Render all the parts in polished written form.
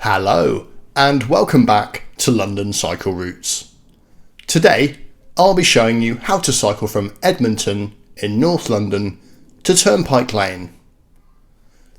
Hello and welcome back to London Cycle Routes. Today I'll be showing you how to cycle from Edmonton in North London to Turnpike Lane.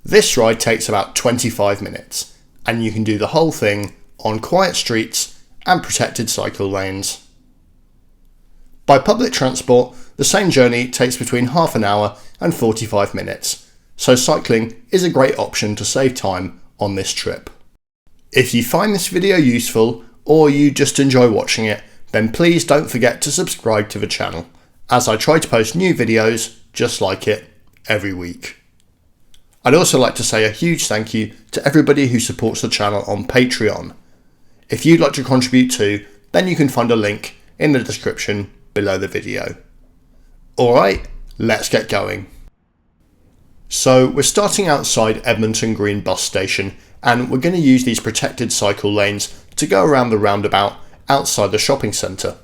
This ride takes about 25 minutes and you can do the whole thing on quiet streets and protected cycle lanes. By public transport, the same journey takes between half an hour and 45 minutes, so cycling is a great option to save time on this trip. If you find this video useful or you just enjoy watching it, then please don't forget to subscribe to the channel, as I try to post new videos just like it every week. I'd also like to say a huge thank you to everybody who supports the channel on Patreon. If you'd like to contribute too, then you can find a link in the description below the video. Alright, let's get going. So we're starting outside Edmonton Green bus station and we're going to use these protected cycle lanes to go around the roundabout outside the shopping centre.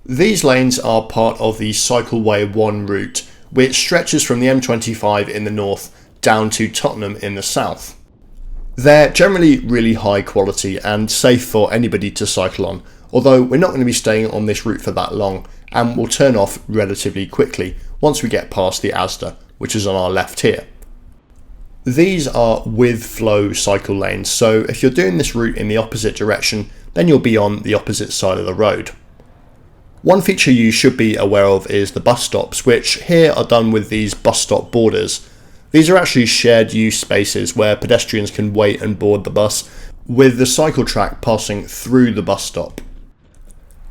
These lanes are part of the Cycleway 1 route, which stretches from the M25 in the north down to Tottenham in the south. They're generally really high quality and safe for anybody to cycle on, although we're not going to be staying on this route for that long and we'll turn off relatively quickly once we get past the Asda, which is on our left here. These are with flow cycle lanes, so if you're doing this route in the opposite direction, then you'll be on the opposite side of the road. One feature you should be aware of is the bus stops, which here are done with these bus stop borders. These are actually shared use spaces where pedestrians can wait and board the bus, with the cycle track passing through the bus stop.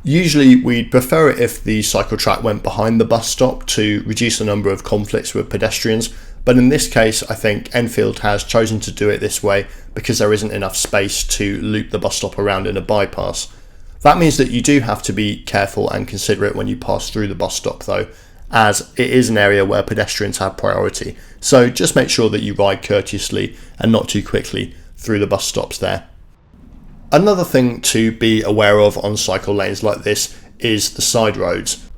Usually we'd prefer it if the cycle track went behind the bus stop to reduce the number of conflicts with pedestrians, but in this case I think Enfield has chosen to do it this way because there isn't enough space to loop the bus stop around in a bypass. That means that you do have to be careful and considerate when you pass through the bus stop though, as it is an area where pedestrians have priority, so just make sure that you ride courteously and not too quickly through the bus stops there. Another thing to be aware of on cycle lanes like this is the side roads.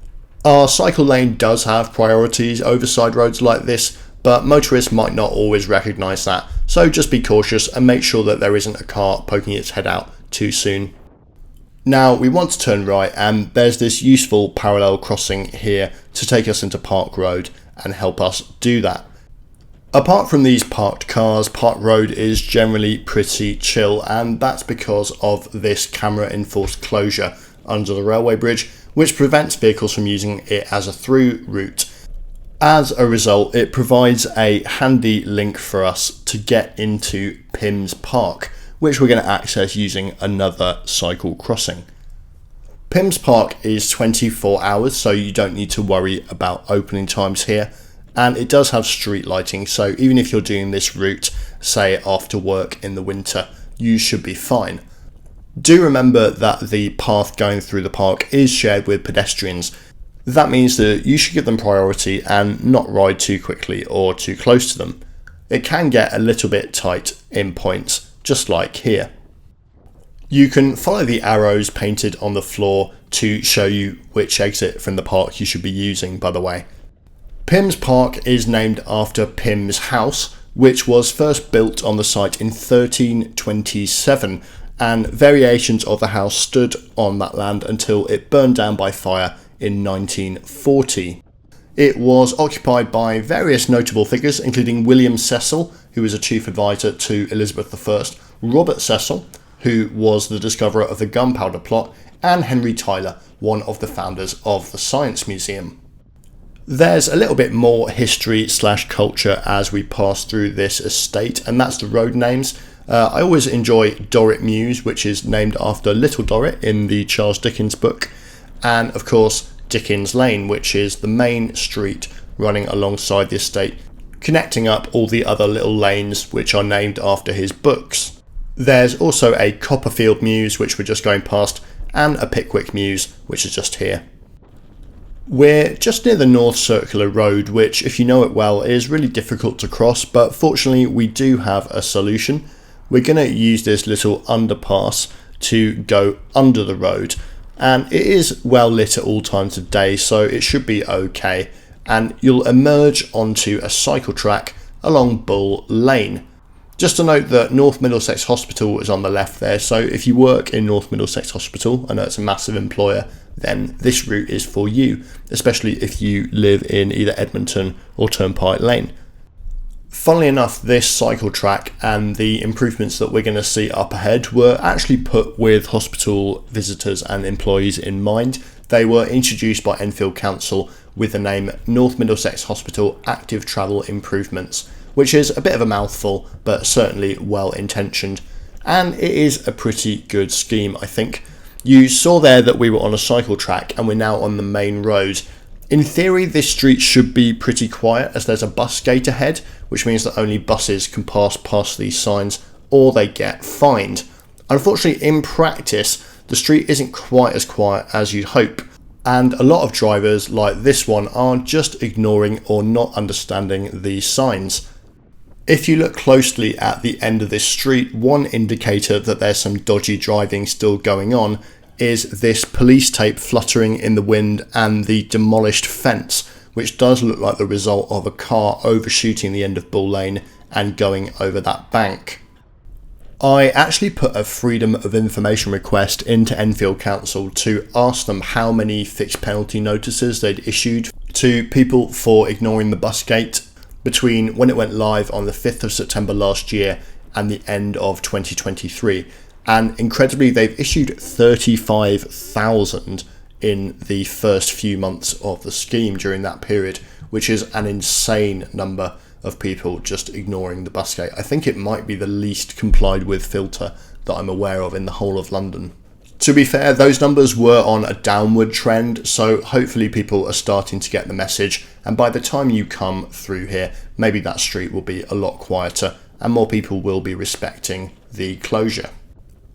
Our cycle lane does have priorities over side roads like this, but motorists might not always recognise that, so just be cautious and make sure that there isn't a car poking its head out too soon. Now we want to turn right and there's this useful parallel crossing here to take us into Park Road and help us do that. Apart from these parked cars, Park Road is generally pretty chill, and that's because of this camera enforced closure under the railway bridge, which prevents vehicles from using it as a through route. As a result, it provides a handy link for us to get into Pym's Park, which we're going to access using another cycle crossing. Pym's Park is 24 hours, so you don't need to worry about opening times here. And it does have street lighting, so even if you're doing this route, say after work in the winter, you should be fine. Do remember that the path going through the park is shared with pedestrians. That means that you should give them priority and not ride too quickly or too close to them. It can get a little bit tight in points, just like here. You can follow the arrows painted on the floor to show you which exit from the park you should be using, by the way. Pym's Park is named after Pym's house, which was first built on the site in 1327, and variations of the house stood on that land until it burned down by fire in 1940. It was occupied by various notable figures, including William Cecil, who was a chief advisor to Elizabeth I, Robert Cecil, who was the discoverer of the gunpowder plot, and Henry Tyler, one of the founders of the Science Museum. There's a little bit more history / culture as we pass through this estate, and that's the road names. I always enjoy Dorrit Mews, which is named after Little Dorrit in the Charles Dickens book, and of course Dickens Lane, which is the main street running alongside the estate, connecting up all the other little lanes which are named after his books. There's also a Copperfield Mews, which we're just going past, and a Pickwick Mews, which is just here. We're just near the North Circular Road, which, if you know it well, is really difficult to cross, but fortunately we do have a solution. We're going to use this little underpass to go under the road, and it is well lit at all times of day, so it should be okay, and you'll emerge onto a cycle track along Bull Lane. Just to note that North Middlesex Hospital is on the left there, so if you work in North Middlesex Hospital, I know it's a massive employer, then this route is for you, especially if you live in either Edmonton or Turnpike Lane. Funnily enough, this cycle track and the improvements that we're going to see up ahead were actually put with hospital visitors and employees in mind. They were introduced by Enfield Council with the name North Middlesex Hospital Active Travel Improvements, which is a bit of a mouthful, but certainly well intentioned. And it is a pretty good scheme, I think. You saw there that we were on a cycle track and we're now on the main road. In theory, this street should be pretty quiet as there's a bus gate ahead, which means that only buses can pass past these signs or they get fined. Unfortunately, in practice, the street isn't quite as quiet as you'd hope. And a lot of drivers like this one are just ignoring or not understanding these signs. If you look closely at the end of this street, one indicator that there's some dodgy driving still going on is this police tape fluttering in the wind and the demolished fence, which does look like the result of a car overshooting the end of Bull Lane and going over that bank. I actually put a Freedom of Information request into Enfield Council to ask them how many fixed penalty notices they'd issued to people for ignoring the bus gate between when it went live on the 5th of September last year and the end of 2023. And incredibly, they've issued 35,000 in the first few months of the scheme during that period, which is an insane number of people just ignoring the bus gate. I think it might be the least complied with filter that I'm aware of in the whole of London. To be fair, those numbers were on a downward trend, so hopefully people are starting to get the message, and by the time you come through here, maybe that street will be a lot quieter and more people will be respecting the closure.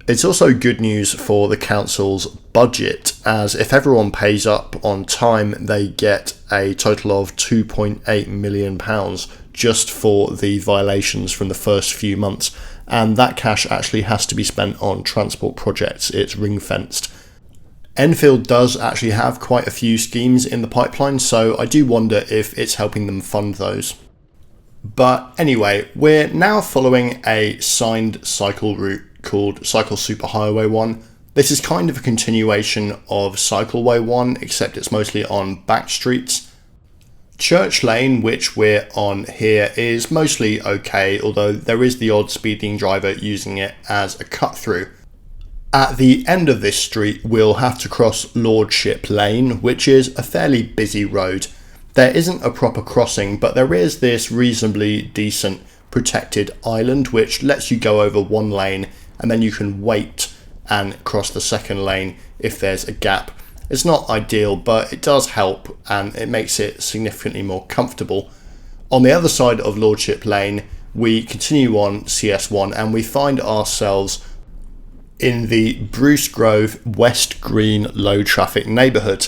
It's also good news for the council's budget, as if everyone pays up on time, they get a total of £2.8 million just for the violations from the first few months. And that cash actually has to be spent on transport projects. It's ring-fenced. Enfield does actually have quite a few schemes in the pipeline, so I do wonder if it's helping them fund those. But anyway, we're now following a signed cycle route called Cycle Superhighway 1. This is kind of a continuation of Cycleway 1, except it's mostly on back streets. Church Lane, which we're on here, is mostly okay, although there is the odd speeding driver using it as a cut through. At the end of this street, we'll have to cross Lordship Lane, which is a fairly busy road. There isn't a proper crossing, but there is this reasonably decent protected island, which lets you go over one lane and then you can wait and cross the second lane if there's a gap. It's not ideal, but it does help and it makes it significantly more comfortable. On the other side of Lordship Lane, we continue on CS1 and we find ourselves in the Bruce Grove West Green low traffic neighbourhood.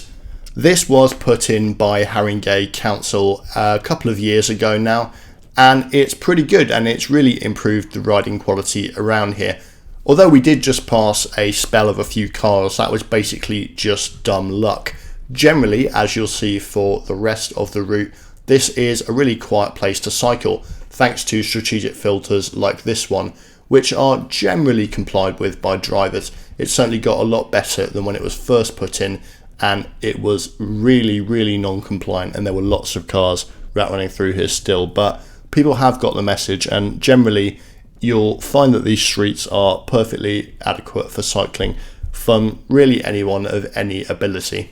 This was put in by Haringey Council a couple of years ago now, and it's pretty good and it's really improved the riding quality around here. Although we did just pass a spell of a few cars, that was basically just dumb luck. Generally, as you'll see for the rest of the route, this is a really quiet place to cycle, thanks to strategic filters like this one, which are generally complied with by drivers. It certainly got a lot better than when it was first put in, and it was really non-compliant, and there were lots of cars running through here still, but people have got the message, and generally you'll find that these streets are perfectly adequate for cycling from really anyone of any ability.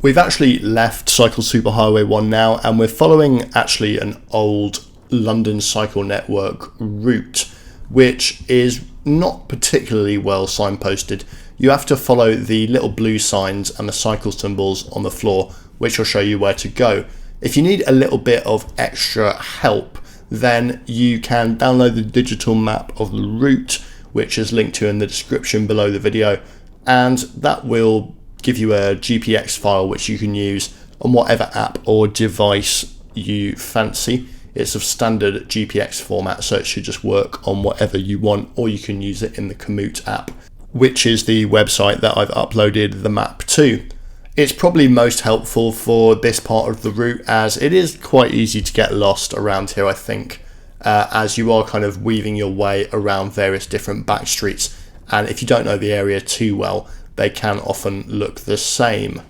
We've actually left Cycle Superhighway 1 now, and we're following actually an old London Cycle Network route, which is not particularly well signposted. You have to follow the little blue signs and the cycle symbols on the floor, which will show you where to go. If you need a little bit of extra help, then you can download the digital map of the route, which is linked to in the description below the video, and that will give you a GPX file which you can use on whatever app or device you fancy. It's of standard GPX format, so it should just work on whatever you want, or you can use it in the Komoot app, which is the website that I've uploaded the map to. It's probably most helpful for this part of the route, as it is quite easy to get lost around here, I think. as you are kind of weaving your way around various different back streets. And if you don't know the area too well, they can often look the same.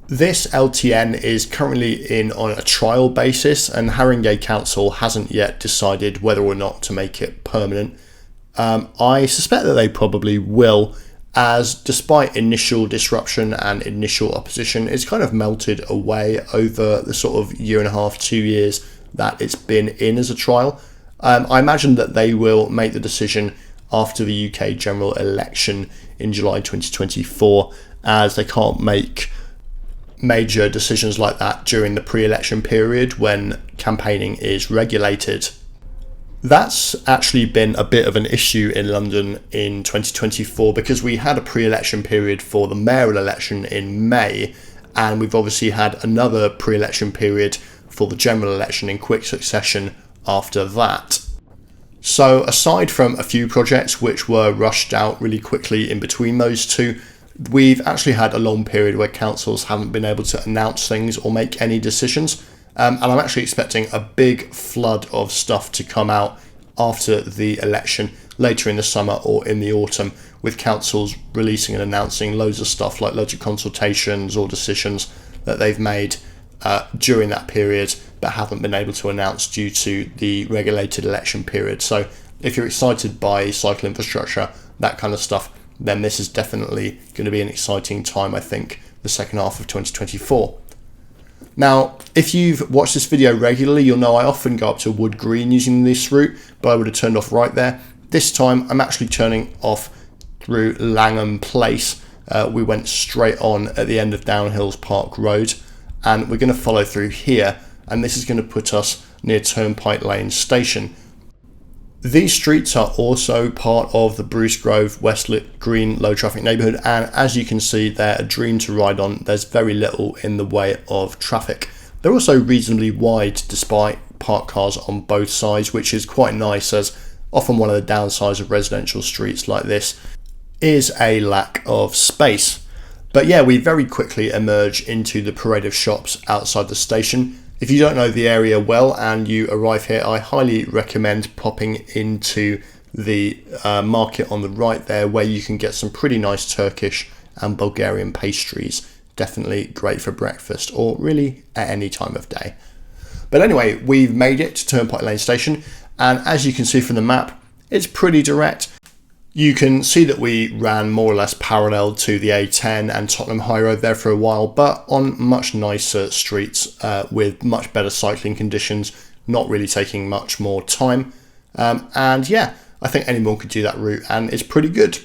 This LTN is currently in on a trial basis, and Haringey Council hasn't yet decided whether or not to make it permanent. I suspect that they probably will, as despite initial disruption and initial opposition, it's kind of melted away over the sort of 1.5 to 2 years that it's been in as a trial. I imagine that they will make the decision after the UK general election in July 2024, as they can't make major decisions like that during the pre-election period when campaigning is regulated. That's actually been a bit of an issue in London in 2024, because we had a pre-election period for the mayoral election in May, and we've obviously had another pre-election period for the general election in quick succession after that. So aside from a few projects which were rushed out really quickly in between those two, we've actually had a long period where councils haven't been able to announce things or make any decisions. And I'm actually expecting a big flood of stuff to come out after the election later in the summer or in the autumn, with councils releasing and announcing loads of stuff, like loads of consultations or decisions that they've made during that period but haven't been able to announce due to the regulated election period. So if you're excited by cycle infrastructure, that kind of stuff, then this is definitely going to be an exciting time, I think, the second half of 2024. Now, if you've watched this video regularly, you'll know I often go up to Wood Green using this route, but I would have turned off right there. This time, I'm actually turning off through Langham Place. We went straight on at the end of Downhills Park Road, and we're going to follow through here, and this is going to put us near Turnpike Lane station. These streets are also part of the Bruce Grove Westlit Green low traffic neighbourhood, and as you can see, they're a dream to ride on. There's very little in the way of traffic. They're also reasonably wide despite parked cars on both sides, which is quite nice, as often one of the downsides of residential streets like this is a lack of space. But yeah, we very quickly emerge into the parade of shops outside the station. If you don't know the area well and you arrive here, I highly recommend popping into the market on the right there, where you can get some pretty nice Turkish and Bulgarian pastries. Definitely great for breakfast, or really at any time of day. But anyway, we've made it to Turnpike Lane station, and as you can see from the map, it's pretty direct. You can see that we ran more or less parallel to the A10 and Tottenham High Road there for a while, but on much nicer streets with much better cycling conditions, not really taking much more time. And yeah, I think anyone could do that route, and it's pretty good.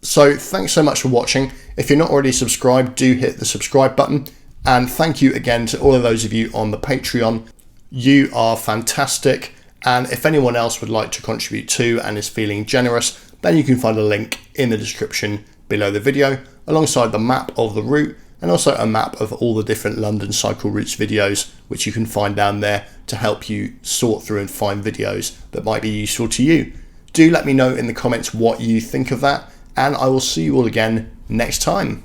So thanks so much for watching. If you're not already subscribed, do hit the subscribe button. And thank you again to all of those of you on the Patreon. You are fantastic. And if anyone else would like to contribute too and is feeling generous, then you can find a link in the description below the video, alongside the map of the route and also a map of all the different London cycle routes videos, which you can find down there to help you sort through and find videos that might be useful to you. Do let me know in the comments what you think of that, and I will see you all again next time.